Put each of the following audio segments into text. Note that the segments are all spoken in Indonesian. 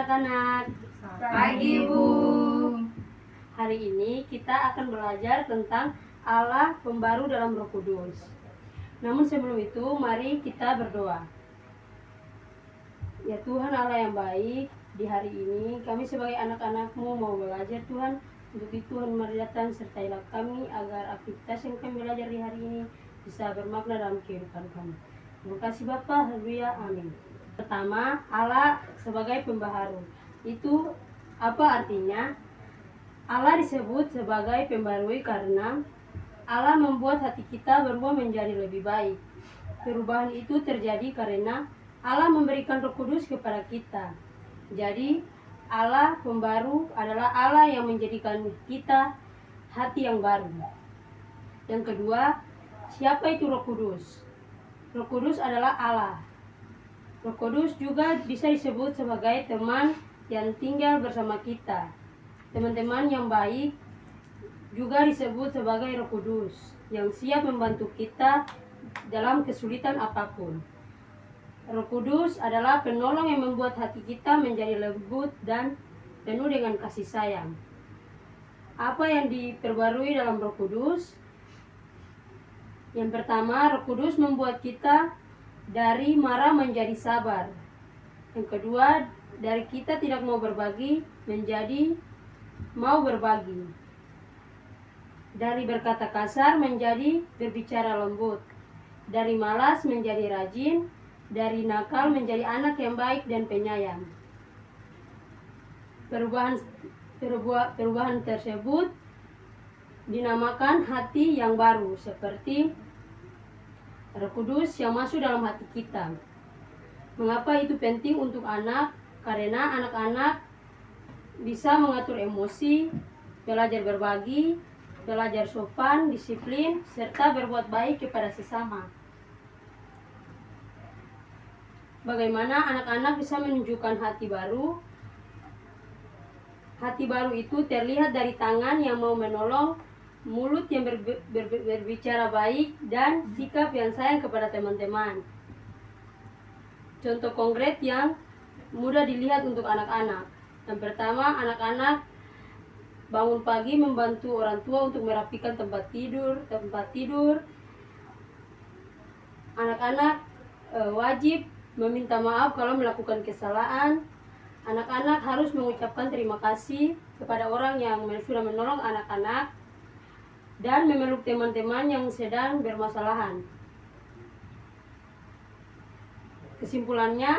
anak-anak. Pagi, Bu. Hari ini kita akan belajar tentang Allah pembaru dalam Roh Kudus. Namun sebelum itu, mari kita berdoa. Ya Tuhan Allah yang baik, di hari ini kami sebagai anak-anak-Mu mau belajar Tuhan. Untuk itu Tuhan mari datang sertailah kami agar aktivitas yang kami belajar di hari ini bisa bermakna dalam kehidupan kami. Terima kasih Bapa, haleluya, amin. Pertama, Allah sebagai pembaharu. Itu apa artinya? Allah disebut sebagai pembarui karena Allah membuat hati kita berubah menjadi lebih baik. Perubahan itu terjadi karena Allah memberikan Roh Kudus kepada kita. Jadi, Allah pembaru adalah Allah yang menjadikan kita hati yang baru. Yang kedua, siapa itu Roh Kudus? Roh Kudus adalah Allah. Roh Kudus juga bisa disebut sebagai teman yang tinggal bersama kita. Teman-teman yang baik juga disebut sebagai Roh Kudus yang siap membantu kita dalam kesulitan apapun. Roh Kudus adalah penolong yang membuat hati kita menjadi lembut dan penuh dengan kasih sayang. Apa yang diperbarui dalam Roh Kudus? Yang pertama, Roh Kudus membuat kita dari marah menjadi sabar. Yang kedua, dari kita tidak mau berbagi menjadi mau berbagi. Dari berkata kasar menjadi berbicara lembut. Dari malas menjadi rajin. Dari nakal menjadi anak yang baik dan penyayang. Perubahan tersebut dinamakan hati yang baru, seperti Roh Kudus yang masuk dalam hati kita. Mengapa itu penting untuk anak? Karena anak-anak bisa mengatur emosi, belajar berbagi, belajar sopan, disiplin, serta berbuat baik kepada sesama. Bagaimana anak-anak bisa menunjukkan hati baru? Hati baru itu terlihat dari tangan yang mau menolong, mulut yang berbicara baik, dan sikap yang sayang kepada teman-teman. Contoh konkret yang mudah dilihat untuk anak-anak. Yang pertama, anak-anak bangun pagi membantu orang tua untuk merapikan tempat tidur. Anak-anak wajib meminta maaf kalau melakukan kesalahan. Anak-anak harus mengucapkan terima kasih kepada orang yang sudah menolong anak-anak dan memeluk teman-teman yang sedang bermasalahan. Kesimpulannya,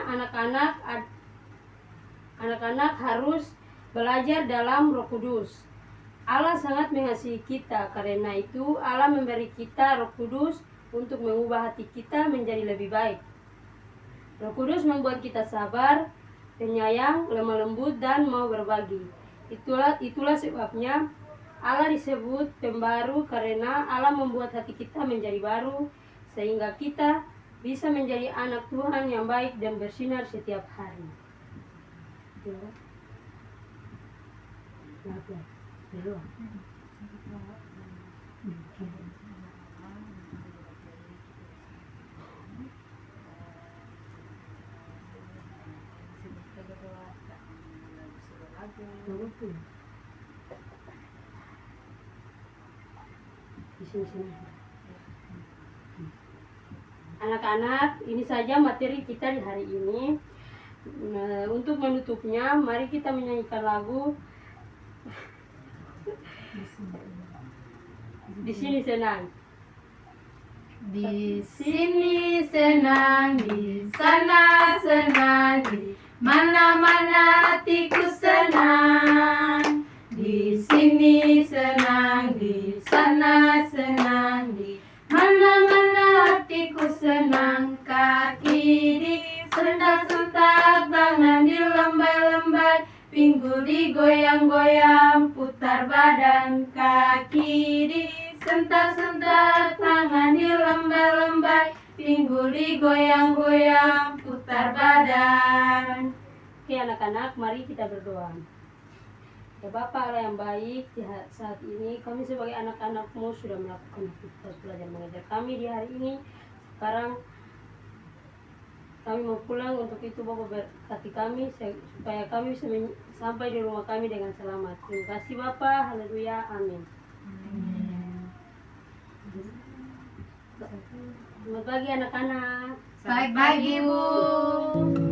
anak-anak harus belajar dalam Roh Kudus. Allah sangat mengasihi kita, karena itu Allah memberi kita Roh Kudus untuk mengubah hati kita menjadi lebih baik. Roh Kudus membuat kita sabar, penyayang, lemah lembut, dan mau berbagi. Itulah sebabnya Allah disebut pembaru, karena Allah membuat hati kita menjadi baru, sehingga kita bisa menjadi anak Tuhan yang baik dan bersinar setiap hari. Anak-anak, ini saja materi kita di hari ini. Untuk menutupnya, mari kita menyanyikan lagu Di Sini Senang. Di sini senang, di sana senang, di mana-mana hatiku senang. Di sini senang, di sana senang, di mana-mana hatiku senang. Kaki disentak-sentak, tangan dilembai-lembai, pinggul digoyang-goyang, putar badan. Kaki disentak-sentak, tangan dilembai-lembai, pinggul digoyang-goyang, putar badan. Oke anak-anak, mari kita berdoa. Ya Bapa Allah yang baik, di saat ini kami sebagai anak-anak-Mu sudah melakukan aktivitas belajar mengajar kami di hari ini. Sekarang kami mau pulang. Untuk itu Bapak berkati kami supaya kami bisa sampai di rumah kami dengan selamat. Terima kasih Bapak. Haleluya. Amin. Selamat pagi anak-anak. Selamat pagi, Bu.